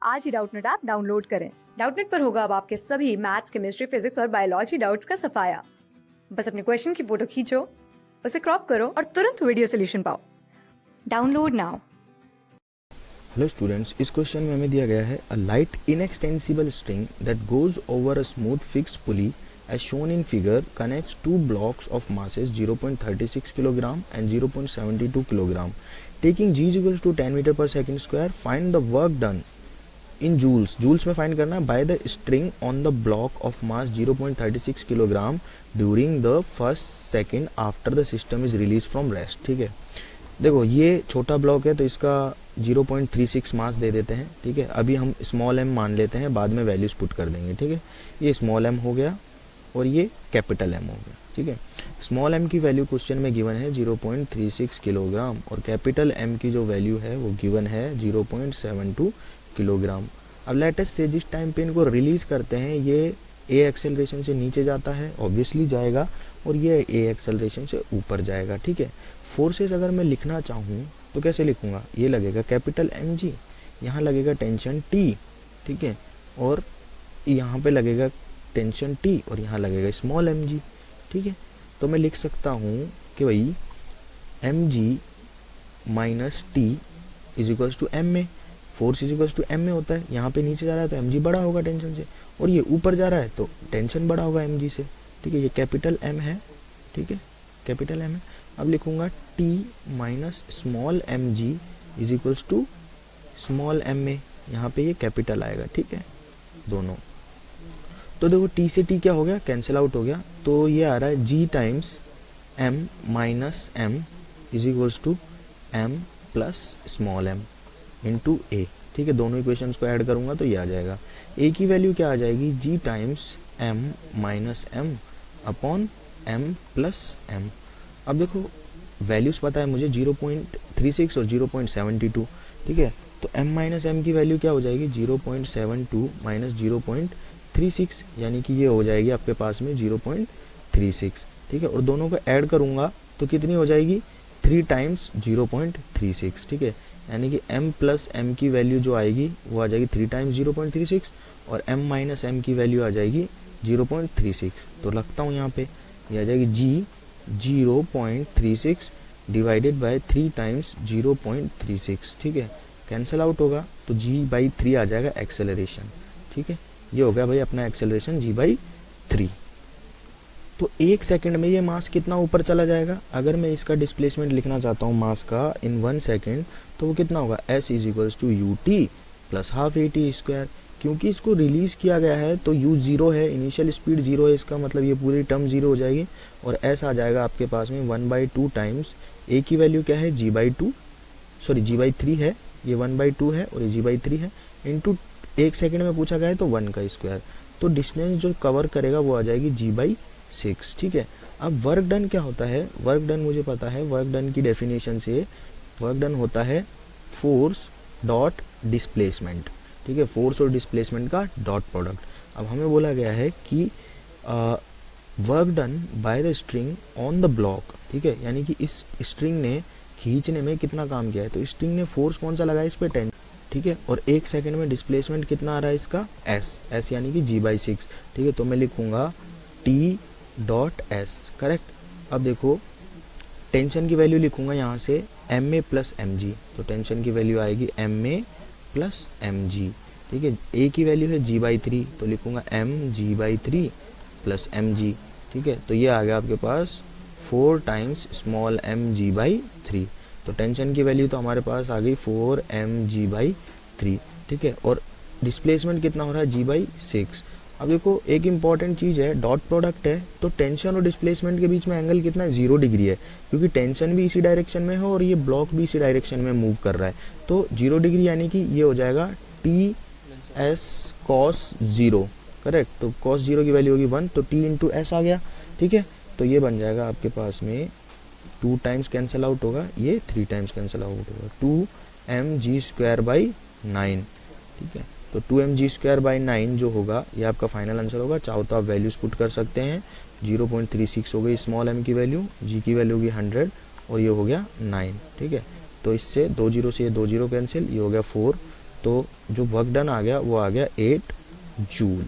आज ही Doubtnut app download करें। Doubtnut पर होगा अब आपके सभी मैथ्स, केमिस्ट्री, फिजिक्स और बायोलॉजी डाउट्स का सफाया। बस अपने क्वेश्चन की फोटो खींचो, उसे क्रॉप करो और तुरंत वीडियो सोल्यूशन पाओ। Download now. हेलो स्टूडेंट्स, इस क्वेश्चन में हमें दिया गया है a light inextensible string that goes over a smooth fixed pulley as shown in figure connects two blocks of masses 0.36 kg and 0.72 kg. Taking g is equals to 10 meter per second square, find the work done in joules. joules में find करना by the string on the block of mass 0.36 kg during the first second after the system is released from rest. ठीक है, देखो ये छोटा block है तो इसका 0.36 मास दे देते हैं। ठीक है, अभी हम स्मॉल एम मान लेते हैं, बाद में वैल्यूज पुट कर देंगे। ठीक है, ये स्मॉल एम हो गया और ये कैपिटल एम हो गया। ठीक है, स्मॉल एम की वैल्यू क्वेश्चन में गिवन है 0.36 किलोग्राम और कैपिटल एम की जो वैल्यू है वो गिवन है 0.72 किलोग्राम। अब लेटेस्ट से जिस टाइम पे इनको रिलीज करते हैं ये ए एक्सेलरेशन से नीचे जाता है, ऑब्वियसली जाएगा, और ये ए एक्सेलरेशन से ऊपर जाएगा। ठीक है, फोर्सेस अगर मैं लिखना चाहूँ तो कैसे लिखूँगा, ये लगेगा कैपिटल एम जी, यहाँ लगेगा टेंशन टी। ठीक है, और यहाँ पे लगेगा टेंशन टी और यहाँ लगेगा स्मॉल एम जी। ठीक है, तो मैं लिख सकता हूँ कि भाई M G minus T is equals to M A. Force is equals to M A होता है, यहाँ पे नीचे जा रहा है तो एम जी बड़ा होगा टेंशन से, और ये ऊपर जा रहा है तो टेंशन बड़ा होगा एम जी से। ठीक है, ये कैपिटल एम है। ठीक है, कैपिटल एम है। अब लिखूंगा T minus small M G is equals to small M A, यहाँ पे ये कैपिटल आएगा। ठीक है, दोनों। तो देखो टी से टी क्या हो गया, कैंसिल आउट हो गया, तो ये आ रहा है g times m minus m is equals to m plus small m into a. ठीक है, दोनों इक्वेशंस को ऐड करूंगा तो ये आ जाएगा। ए की वैल्यू क्या आ जाएगी, g times m minus m upon m plus m. अब देखो वैल्यूज पता है मुझे 0.36 और 0.72। ठीक है, तो m माइनस एम की वैल्यू क्या हो जाएगी, 0.72 माइनस 0.36, यानी कि ये हो जाएगी आपके पास में 0.36। ठीक है, और दोनों को ऐड करूंगा तो कितनी हो जाएगी, 3 टाइम्स 0.36। ठीक है, यानी कि m प्लस एम की वैल्यू जो आएगी वो आ जाएगी 3 टाइम्स 0.36 और m माइनस एम की वैल्यू आ जाएगी 0.36। तो लगता हूँ यहाँ पे ये आ जाएगी जी 0.36 डिवाइडेड बाय 3 टाइम्स 0.36। ठीक है, कैंसिल आउट होगा तो g/3 आ जाएगा एक्सेलरेशन। ठीक है, ये हो गया भाई अपना एक्सेलरेशन g/3। तो 1 सेकंड में ये मास कितना ऊपर चला जाएगा। अगर मैं इसका डिस्प्लेसमेंट लिखना चाहता हूँ मास का इन 1 सेकंड तो वो कितना होगा, s is equals to U T plus half A T square. क्योंकि इसको रिलीज किया गया है तो u 0 है, इनिशियल स्पीड 0 है, इसका मतलब ये पूरी टर्म 0 हो जाएगी और s आ जाएगा आपके पास में 1/2 टाइम्स a की वैल्यू क्या है, g/3 है, ये 1/2 है और ये g/3 है, इंटू 1 सेकंड में पूछा गया है तो 1 का स्क्वायर। तो डिस्टेंस जो कवर करेगा वो आ जाएगी g/6। ठीक है, अब वर्क डन क्या होता है, वर्क डन मुझे पता है, वर्क डन की डेफिनेशन से वर्क डन होता है फोर्स डॉट डिस्प्लेसमेंट। ठीक है, फोर्स और डिस्प्लेसमेंट का डॉट प्रोडक्ट। अब हमें बोला गया है कि work done by the string on the block. ठीक है, यानी कि इस स्ट्रिंग ने खींचने में कितना काम किया है, तो स्ट्रिंग ने फोर्स कौन सा लगाया इस पे, 10। ठीक है, और 1 सेकंड में डिस्प्लेसमेंट कितना आ रहा है इसका, s यानी कि g/6। ठीक है, तो मैं लिखूंगा t डॉट एस, करेक्ट। अब देखो टेंशन की वैल्यू लिखूंगा यहाँ से M A plus M G, तो टेंशन की वैल्यू आएगी M A plus M G. ठीक है, ए की वैल्यू है g/3 तो लिखूंगा M g/3 plus M G. ठीक है, तो ये आ गया आपके पास 4 टाइम्स स्मॉल एम g/3। तो टेंशन की वैल्यू तो हमारे पास आ गई 4 एम g/3। ठीक है, और डिस्प्लेसमेंट कितना हो रहा है, g/6। अब देखो एक इंपॉर्टेंट चीज़ है, डॉट प्रोडक्ट है तो टेंशन और डिस्प्लेसमेंट के बीच में एंगल कितना है, 0 डिग्री है, क्योंकि टेंशन भी इसी डायरेक्शन में है और ये ब्लॉक भी इसी डायरेक्शन में मूव कर रहा है। तो 0 डिग्री यानी कि ये हो जाएगा टी एस कॉस 0, करेक्ट। तो कॉस 0 की वैल्यू होगी 1, तो टी इंटू एस आ गया। ठीक है, तो ये बन जाएगा आपके पास में 2 टाइम्स कैंसिल आउट होगा, ये 3 टाइम्स कैंसिल आउट होगा, 2mg²/9। ठीक है, तो 2mg²/9 जो होगा ये आपका फाइनल आंसर होगा। चाहो तो आप वैल्यूज पुट कर सकते हैं। 0.36 हो गई स्मॉल एम की वैल्यू, जी की वैल्यू होगी 100 और ये हो गया 9। ठीक है, तो इससे 2 0 से ये 2 0 कैंसिल, ये हो गया 4 तो जो वर्क डन आ गया वो आ गया 8 जूल।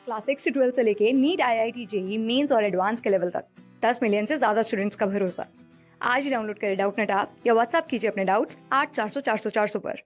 क्लास 6 से 12 से लेके नीट, IIT, जेई मेंस और एडवांस के लेवल तक 10 मिलियन से ज्यादा स्टूडेंट्स का भरोसा। आज ही डाउनलोड करें डाउटनेट ऐप या व्हाट्सएप कीजिए अपने डाउट्स 8400 400 400 पर।